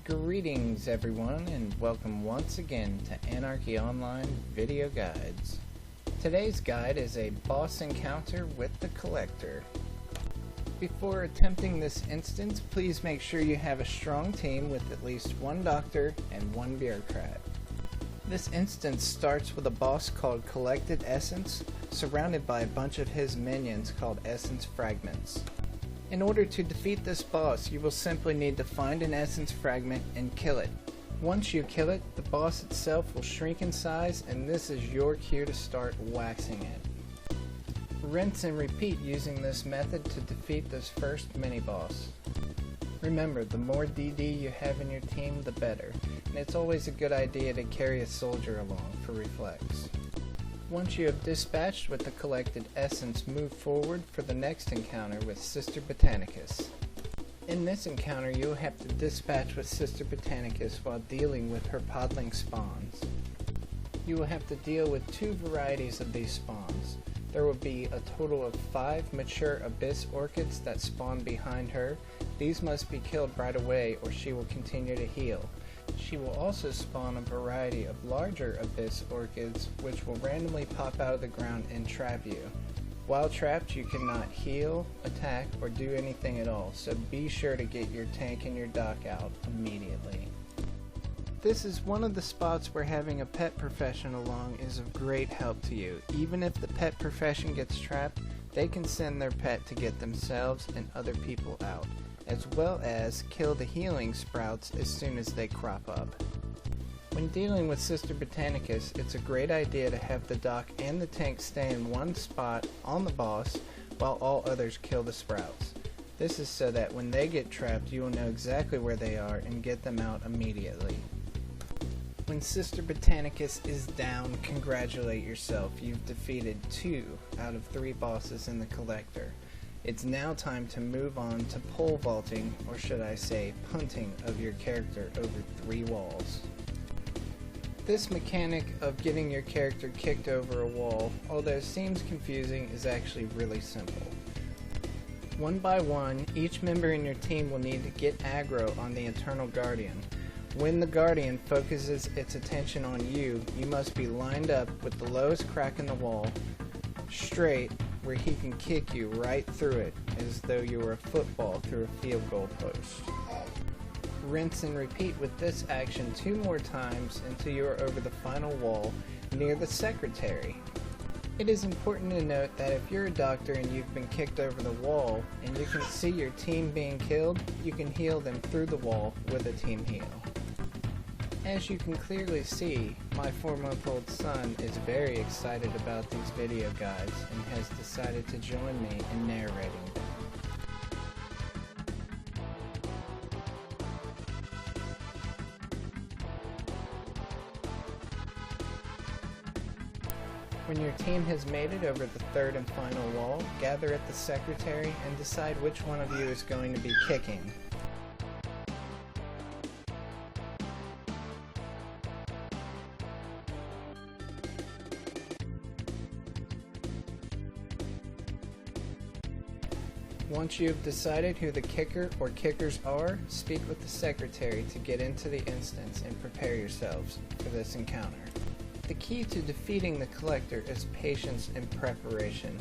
Greetings everyone, and welcome once again to Anarchy Online Video Guides. Today's guide is a boss encounter with the Collector. Before attempting this instance, please make sure you have a strong team with at least one doctor and one bureaucrat. This instance starts with a boss called Collected Essence, surrounded by a bunch of his minions called Essence Fragments. In order to defeat this boss, you will simply need to find an essence fragment and kill it. Once you kill it, the boss itself will shrink in size, and this is your cue to start waxing it. Rinse and repeat using this method to defeat this first mini-boss. Remember, the more DD you have in your team, the better, and it's always a good idea to carry a soldier along for reflex. Once you have dispatched with the collected essence, move forward for the next encounter with Sister Botanicus. In this encounter, you'll have to dispatch with Sister Botanicus while dealing with her podling spawns. You will have to deal with two varieties of these spawns. There will be a total of 5 mature abyss orchids that spawn behind her. These must be killed right away or she will continue to heal. She will also spawn a variety of larger abyss orchids which will randomly pop out of the ground and trap you. While trapped, you cannot heal, attack, or do anything at all, so be sure to get your tank and your dock out immediately. This is one of the spots where having a pet profession along is of great help to you. Even if the pet profession gets trapped, they can send their pet to get themselves and other people out, as well as kill the healing sprouts as soon as they crop up. When dealing with Sister Botanicus, it's a great idea to have the dock and the tank stay in one spot on the boss while all others kill the sprouts. This is so that when they get trapped, you will know exactly where they are and get them out immediately. When Sister Botanicus is down, congratulate yourself. You've defeated 2 out of 3 bosses in the Collector. It's now time to move on to pole vaulting, or should I say punting, of your character over 3 walls. This mechanic of getting your character kicked over a wall, although it seems confusing, is actually really simple. One by one, each member in your team will need to get aggro on the Eternal Guardian. When the Guardian focuses its attention on you, you must be lined up with the lowest crack in the wall, straight, where he can kick you right through it, as though you were a football through a field goal post. Rinse and repeat with this action 2 more times until you are over the final wall near the secretary. It is important to note that if you're a doctor and you've been kicked over the wall and you can see your team being killed, you can heal them through the wall with a team heal. As you can clearly see, my 4-month-old son is very excited about these video guides and has decided to join me in narrating them. When your team has made it over the 3rd and final wall, gather at the secretary and decide which one of you is going to be kicking. Once you have decided who the kicker or kickers are, speak with the secretary to get into the instance and prepare yourselves for this encounter. The key to defeating the Collector is patience and preparation.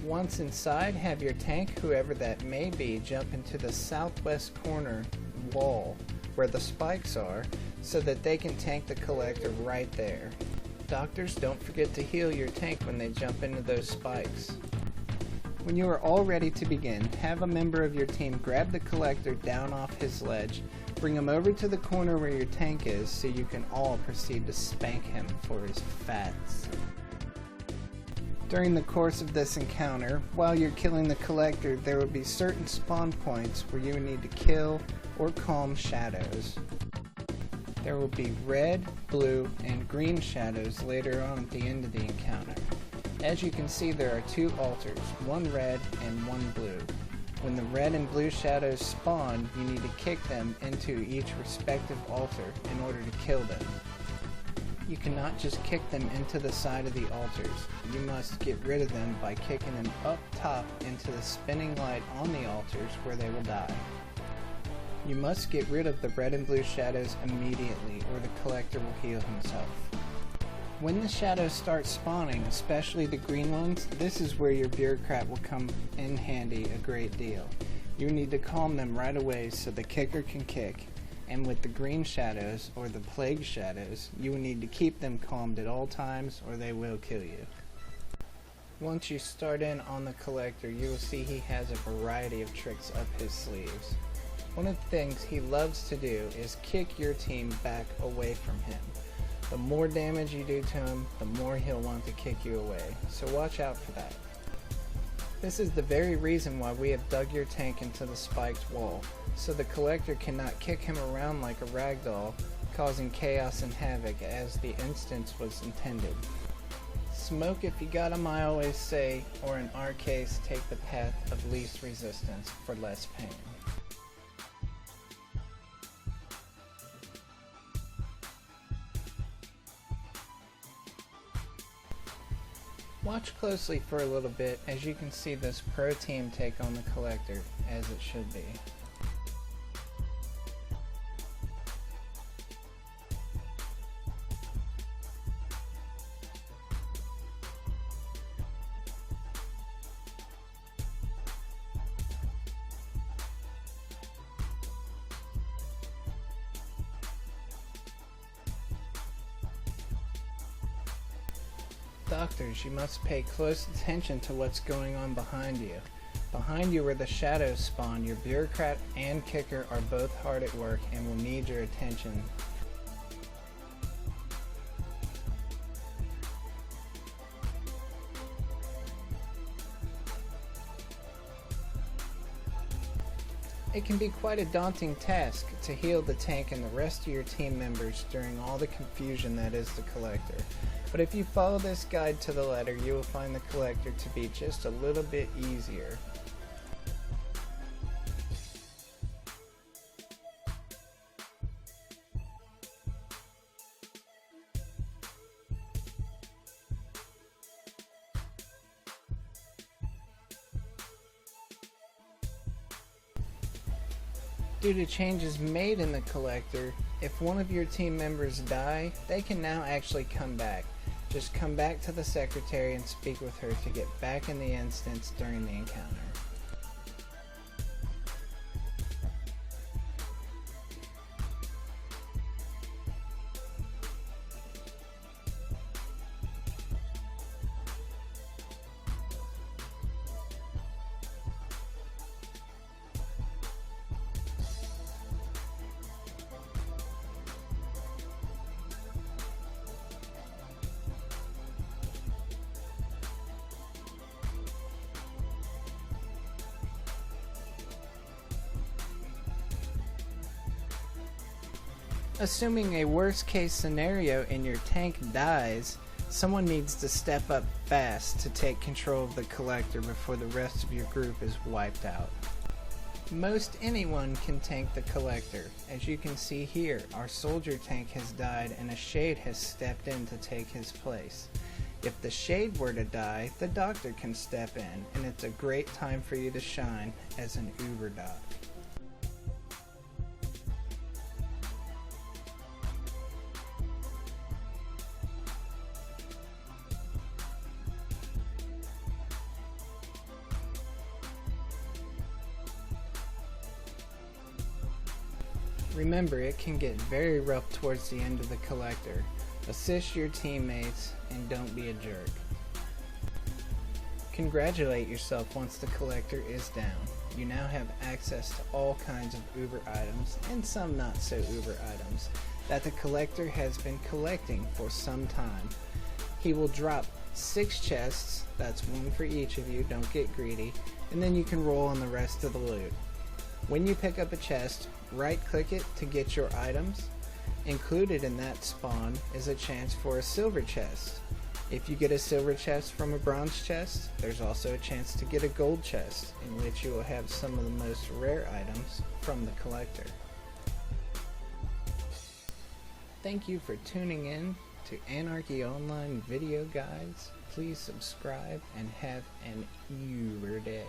Once inside, have your tank, whoever that may be, jump into the southwest corner wall where the spikes are so that they can tank the Collector right there. Doctors, don't forget to heal your tank when they jump into those spikes. When you are all ready to begin, have a member of your team grab the Collector down off his ledge, bring him over to the corner where your tank is so you can all proceed to spank him for his fats. During the course of this encounter, while you're killing the Collector, there will be certain spawn points where you will need to kill or calm shadows. There will be red, blue, and green shadows later on at the end of the encounter. As you can see, there are 2 altars, one red and one blue. When the red and blue shadows spawn, you need to kick them into each respective altar in order to kill them. You cannot just kick them into the side of the altars. You must get rid of them by kicking them up top into the spinning light on the altars where they will die. You must get rid of the red and blue shadows immediately, or the collector will heal himself. When the shadows start spawning, especially the green ones, this is where your bureaucrat will come in handy a great deal. You need to calm them right away so the kicker can kick. And with the green shadows, or the plague shadows, you will need to keep them calmed at all times or they will kill you. Once you start in on the collector, you will see he has a variety of tricks up his sleeves. One of the things he loves to do is kick your team back away from him. The more damage you do to him, the more he'll want to kick you away, so watch out for that. This is the very reason why we have dug your tank into the spiked wall, so the collector cannot kick him around like a ragdoll, causing chaos and havoc as the instance was intended. Smoke if you got him, I always say, or in our case, take the path of least resistance for less pain. Watch closely for a little bit as you can see this pro team take on the collector, as it should be. Doctors, you must pay close attention to what's going on behind you. Behind you where the shadows spawn, your bureaucrat and kicker are both hard at work and will need your attention. It can be quite a daunting task to heal the tank and the rest of your team members during all the confusion that is the collector. But if you follow this guide to the letter, you will find the collector to be just a little bit easier. Due to changes made in the collector, if one of your team members die, they can now actually come back. Just come back to the secretary and speak with her to get back in the instance during the encounter. Assuming a worst case scenario and your tank dies, someone needs to step up fast to take control of the collector before the rest of your group is wiped out. Most anyone can tank the collector. As you can see here, our soldier tank has died and a shade has stepped in to take his place. If the shade were to die, the doctor can step in, and it's a great time for you to shine as an Uber doc. Remember, it can get very rough towards the end of the collector. Assist your teammates and don't be a jerk. Congratulate yourself once the collector is down. You now have access to all kinds of Uber items and some not so Uber items that the collector has been collecting for some time. He will drop 6 chests, that's 1 for each of you, don't get greedy, and then you can roll on the rest of the loot. When you pick up a chest, right-click it to get your items. Included in that spawn is a chance for a silver chest. If you get a silver chest from a bronze chest, there's also a chance to get a gold chest, in which you will have some of the most rare items from the collector. Thank you for tuning in to Anarchy Online Video Guides. Please subscribe and have an Uber day.